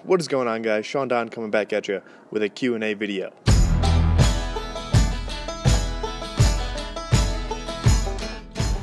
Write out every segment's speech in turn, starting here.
What is going on, guys? Sean Don coming back at you with a Q&A video.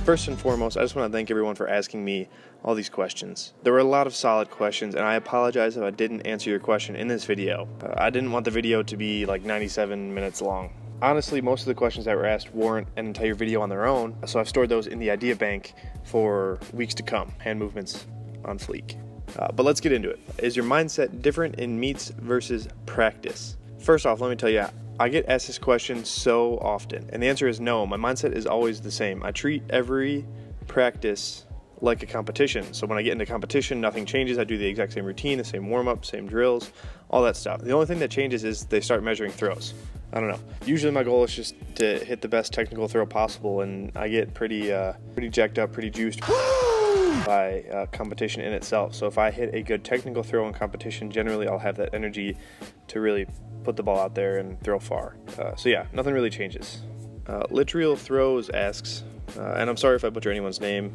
First and foremost, I just want to thank everyone for asking me all these questions. There were a lot of solid questions, and I apologize if I didn't answer your question in this video. I didn't want the video to be like 97 minutes long. Honestly, most of the questions that were asked warrant an entire video on their own, so I've stored those in the idea bank for weeks to come. Hand movements on fleek. But let's get into it. Is your mindset different in meets versus practice? First off, let me tell you, I get asked this question so often, and the answer is no. My mindset is always the same. I treat every practice like a competition. So when I get into competition, nothing changes. I do the exact same routine, the same warm-up, same drills, all that stuff. The only thing that changes is they start measuring throws. I don't know. Usually my goal is just to hit the best technical throw possible, and I get pretty jacked up, pretty juiced by competition in itself. So if I hit a good technical throw in competition, generally I'll have that energy to really put the ball out there and throw far. So yeah, nothing really changes. Literal Throws asks, and I'm sorry if I butcher anyone's name,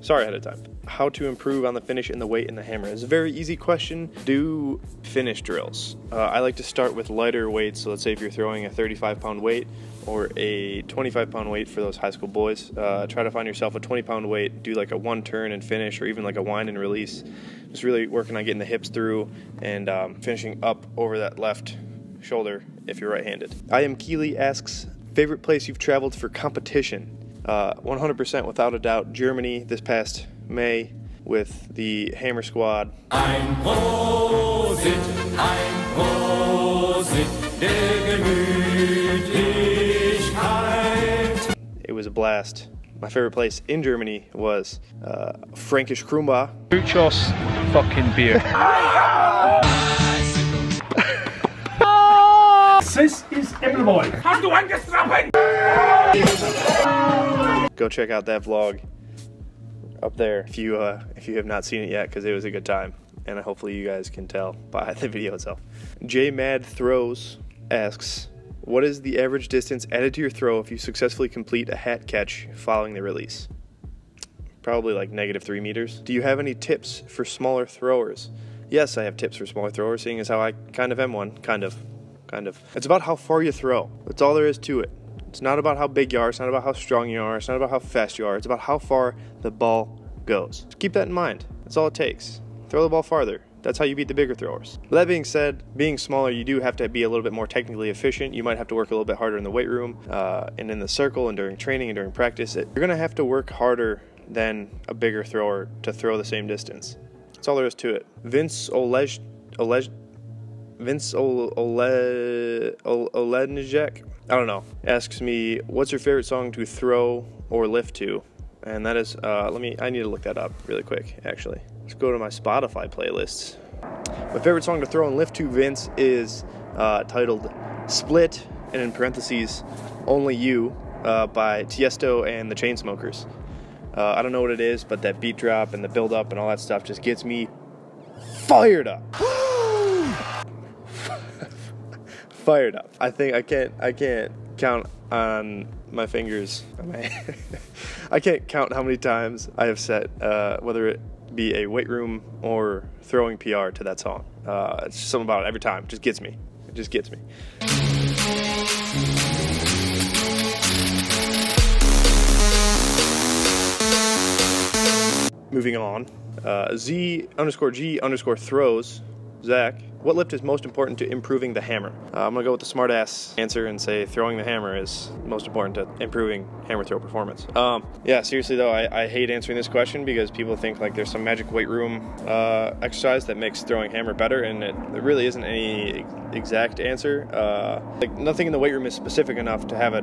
sorry ahead of time. How to improve on the finish in the weight and the hammer? It's a very easy question. Do finish drills. I like to start with lighter weights. So let's say if you're throwing a 35-pound weight or a 25-pound weight for those high school boys, try to find yourself a 20-pound weight, do like a one turn and finish, or even like a wind and release. Just really working on getting the hips through and finishing up over that left shoulder if you're right-handed. I Am Keely asks, favorite place you've traveled for competition? 100% without a doubt, Germany this past May with the Hammer Squad. Ein Prosit, der Gemütlichkeit. It was a blast. My favorite place in Germany was Frankish Krumba. Muchos fucking beer. This is Emmelboy. Hast du angestraffen? Go check out that vlog up there if you have not seen it yet, because it was a good time, and hopefully you guys can tell by the video itself. J Mad Throws asks, what is the average distance added to your throw if you successfully complete a hat catch following the release? Probably like -3 meters. Do you have any tips for smaller throwers? Yes, I have tips for smaller throwers, seeing as how I kind of am one. Kind of. It's about how far you throw. That's all there is to it. It's not about how big you are. It's not about how strong you are. It's not about how fast you are. It's about how far the ball goes. Just keep that in mind. That's all it takes. Throw the ball farther. That's how you beat the bigger throwers. With that being said, being smaller, you do have to be a little bit more technically efficient. You might have to work a little bit harder in the weight room and in the circle and during training and during practice. You're going to have to work harder than a bigger thrower to throw the same distance. That's all there is to it. Vince Olenjek, I don't know, asks me, what's your favorite song to throw or lift to? And that is, I need to look that up really quick, actually. Let's go to my Spotify playlists. My favorite song to throw and lift to, Vince, is titled Split, and in parentheses, Only You, by Tiesto and the Chainsmokers. I don't know what it is, but that beat drop and the build up and all that stuff just gets me fired up. Fired up. I think I can't count on my fingers. I can't count how many times I have set, whether it be a weight room or throwing PR to that song. It's just something about it every time. It just gets me. It just gets me. Moving on. Z_G_throws. Zach, what lift is most important to improving the hammer? I'm going to go with the smart ass answer and say throwing the hammer is most important to improving hammer throw performance. Yeah, seriously though, I hate answering this question because people think like there's some magic weight room exercise that makes throwing hammer better, and it really isn't any exact answer. Like nothing in the weight room is specific enough to have a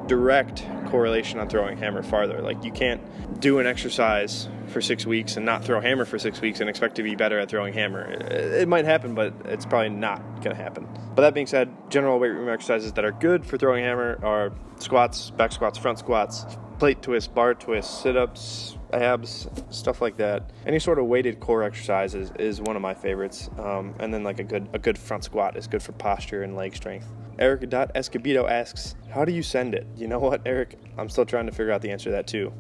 direct correlation on throwing hammer farther. Like you can't do an exercise for 6 weeks and not throw hammer for 6 weeks and expect to be better at throwing hammer. It might happen, but it's probably not going to happen. But that being said, general weight room exercises that are good for throwing hammer are squats, back squats, front squats, plate twist, bar twist, sit-ups, abs, stuff like that. Any sort of weighted core exercise is one of my favorites. And then like a good front squat is good for posture and leg strength. Eric.Escobedo asks, how do you send it? You know what, Eric? I'm still trying to figure out the answer to that too.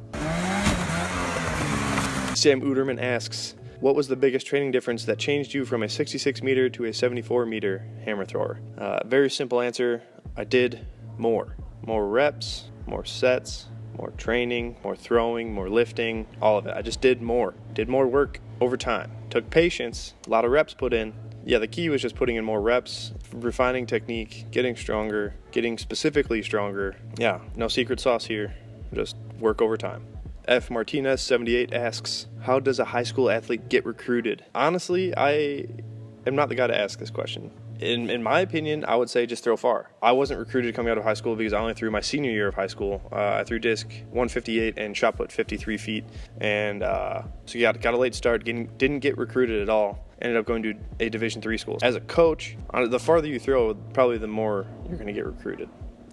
Sam Uderman asks, What was the biggest training difference that changed you from a 66 meter to a 74 meter hammer thrower? Very simple answer. I did more. More reps, more sets, more training, more throwing, more lifting, all of it. I just did more work over time. Took patience, a lot of reps put in. Yeah, the key was just putting in more reps, refining technique, getting stronger, getting specifically stronger. Yeah, no secret sauce here, just work over time. F. Martinez 78 asks, how does a high school athlete get recruited? Honestly, I am not the guy to ask this question. In my opinion, I would say just throw far. I wasn't recruited coming out of high school because I only threw my senior year of high school. I threw disc 158 and shot put 53 feet. And so yeah, got a late start, didn't get recruited at all. Ended up going to a Division III school. As a coach, the farther you throw, probably the more you're going to get recruited.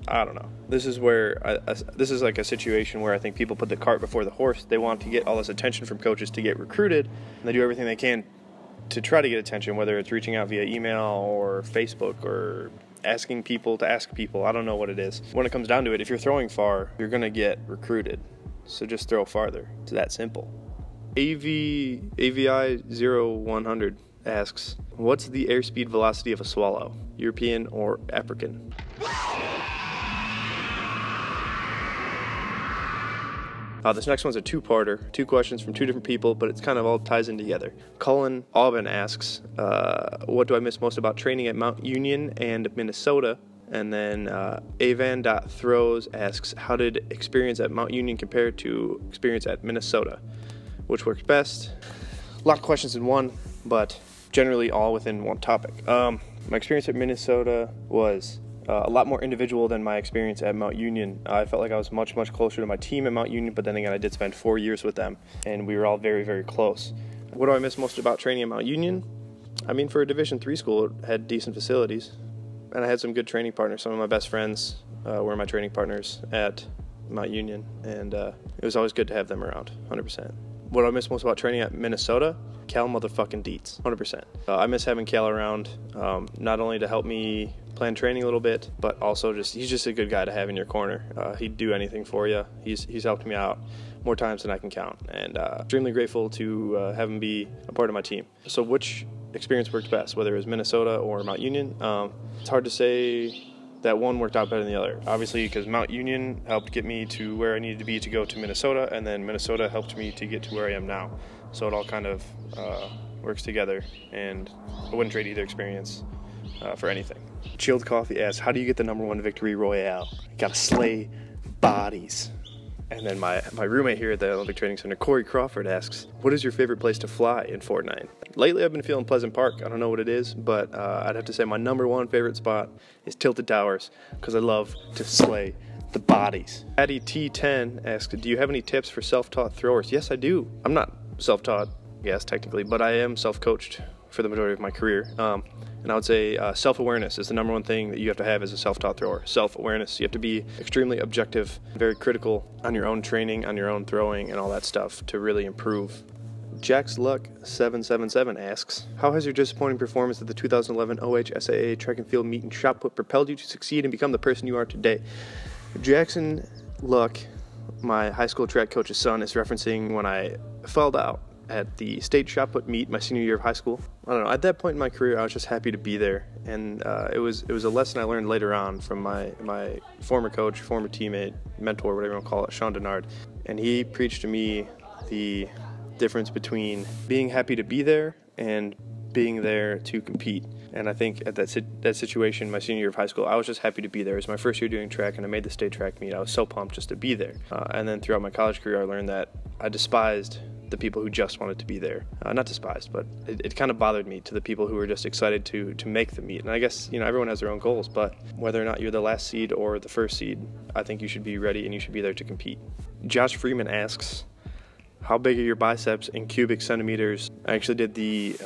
I don't know. This is where this is like a situation where I think people put the cart before the horse. They want to get all this attention from coaches to get recruited, and they do everything they can to try to get attention, whether it's reaching out via email or Facebook or asking people to ask people. I don't know what it is. When it comes down to it, if you're throwing far, you're going to get recruited. So just throw farther. It's that simple. AVI 0100 asks, what's the airspeed velocity of a swallow, European or African? This next one's a two-parter, 2 questions from 2 different people, but it's kind of all ties in together. Cullen Aubin asks, what do I miss most about training at Mount Union and Minnesota? And then Avan.throws asks, how did experience at Mount Union compare to experience at Minnesota? Which works best? A lot of questions in one, but generally all within one topic. My experience at Minnesota was a lot more individual than my experience at Mount Union. I felt like I was much closer to my team at Mount Union, but then again, I did spend 4 years with them, and we were all very close. What do I miss most about training at Mount Union? I mean, for a Division III school, it had decent facilities, and I had some good training partners. Some of my best friends were my training partners at Mount Union, and it was always good to have them around, 100%. What do I miss most about training at Minnesota? Cal motherfucking Dietz, 100%. I miss having Cal around, not only to help me plan training a little bit, but also he's just a good guy to have in your corner. He'd do anything for you. He's helped me out more times than I can count, and extremely grateful to have him be a part of my team. So which experience worked best, whether it was Minnesota or Mount Union? It's hard to say that one worked out better than the other. Obviously, because Mount Union helped get me to where I needed to be to go to Minnesota, and then Minnesota helped me to get to where I am now. So it all kind of works together, and I wouldn't trade either experience for anything. Chilled Coffee asks, how do you get the #1 victory royale? You gotta slay bodies. And then my roommate here at the Olympic Training Center, Corey Crawford, asks, what is your favorite place to fly in Fortnite? Lately, I've been feeling Pleasant Park. I don't know what it is, but I'd have to say my #1 favorite spot is Tilted Towers, because I love to slay the bodies. Patty T10 asks, do you have any tips for self-taught throwers? Yes, I do. I'm not self-taught, yes, technically, but I am self-coached for the majority of my career. And I would say self-awareness is the #1 thing that you have to have as a self-taught thrower. Self-awareness. You have to be extremely objective, very critical on your own training, on your own throwing, and all that stuff to really improve. Jack's Luck 777 asks, how has your disappointing performance at the 2011 OHSAA track and field meet and shot put propelled you to succeed and become the person you are today? Jackson Luck, my high school track coach's son, is referencing when I fell out at the state shot put meet my senior year of high school. I don't know, at that point in my career, I was just happy to be there, and it was a lesson I learned later on from my former coach, former teammate, mentor, whatever you want to call it, Sean Denard, and he preached to me the difference between being happy to be there and being there to compete. And I think at that situation, my senior year of high school, I was just happy to be there. It was my first year doing track, and I made the state track meet. I was so pumped just to be there. And then throughout my college career, I learned that I despised the people who just wanted to be there. Not despised, but it kind of bothered me to the people who were just excited to make the meet. And I guess, everyone has their own goals, but whether or not you're the last seed or the first seed, I think you should be ready and you should be there to compete. Josh Freeman asks, how big are your biceps in cubic centimeters? I actually did the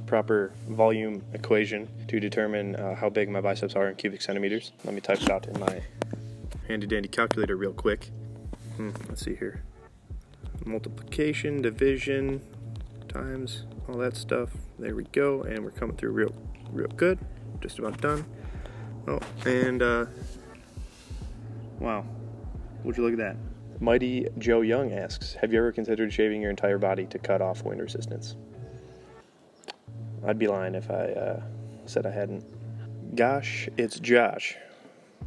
proper volume equation to determine how big my biceps are in cubic centimeters. Let me type it out in my handy dandy calculator real quick. Let's see here. Multiplication, division, times, all that stuff. There we go, and we're coming through real good. Just about done. Oh, and wow, would you look at that? Mighty Joe Young asks, have you ever considered shaving your entire body to cut off wind resistance? I'd be lying if I said I hadn't. Gosh, it's Josh.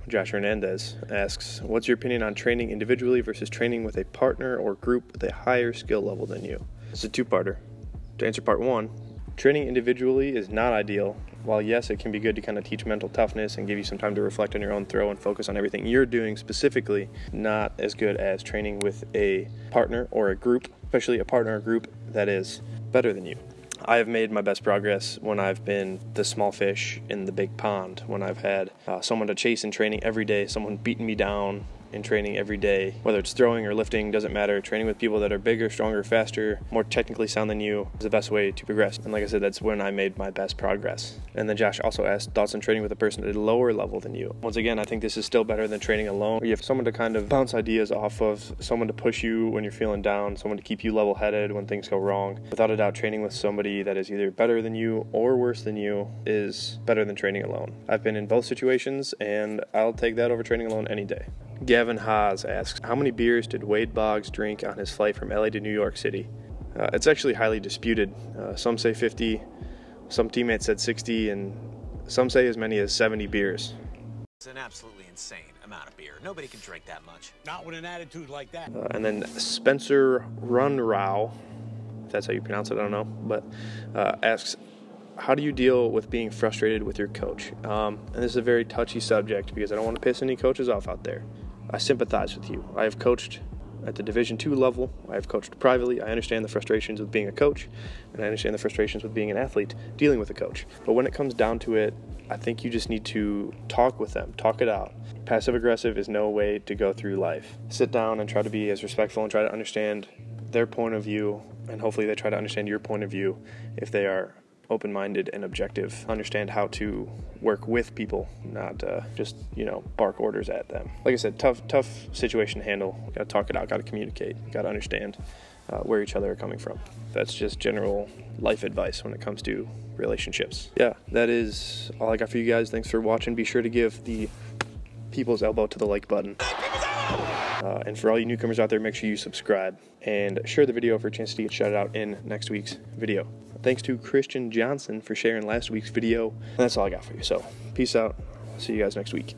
Josh Hernandez asks, what's your opinion on training individually versus training with a partner or group with a higher skill level than you? It's a two-parter. To answer part one, training individually is not ideal. While yes, it can be good to kind of teach mental toughness and give you some time to reflect on your own throw and focus on everything you're doing specifically, not as good as training with a partner or a group, especially a partner or group that is better than you. I have made my best progress when I've been the small fish in the big pond, when I've had someone to chase in training every day, someone beating me down in training every day, whether it's throwing or lifting, doesn't matter. Training with people that are bigger, stronger, faster, more technically sound than you is the best way to progress. And like I said, that's when I made my best progress. And then Josh also asked thoughts on training with a person at a lower level than you. Once again, I think this is still better than training alone, where you have someone to kind of bounce ideas off of, someone to push you when you're feeling down, someone to keep you level-headed when things go wrong. Without a doubt, training with somebody that is either better than you or worse than you is better than training alone. I've been in both situations, and I'll take that over training alone any day. Gavin Haas asks, how many beers did Wade Boggs drink on his flight from LA to New York City? It's actually highly disputed. Some say 50, some teammates said 60, and some say as many as 70 beers. It's an absolutely insane amount of beer. Nobody can drink that much. Not with an attitude like that. And then Spencer Runrau, if that's how you pronounce it, I don't know, but asks, how do you deal with being frustrated with your coach? And this is a very touchy subject because I don't want to piss any coaches off out there. I sympathize with you. I have coached at the Division II level. I have coached privately. I understand the frustrations with being a coach, and I understand the frustrations with being an athlete dealing with a coach. But when it comes down to it, I think you just need to talk with them, talk it out. Passive-aggressive is no way to go through life. Sit down and try to be as respectful and try to understand their point of view, and hopefully they try to understand your point of view if they are open-minded and objective. Understand how to work with people, not just, bark orders at them. Like I said, tough situation to handle. Got to talk it out, got to communicate, got to understand where each other are coming from. That's just general life advice when it comes to relationships. Yeah, that is all I got for you guys. Thanks for watching. Be sure to give the people's elbow to the like button. And for all you newcomers out there, make sure you subscribe and share the video for a chance to get shouted out in next week's video. Thanks to Christian Johnson for sharing last week's video. And that's all I got for you. So, peace out. See you guys next week.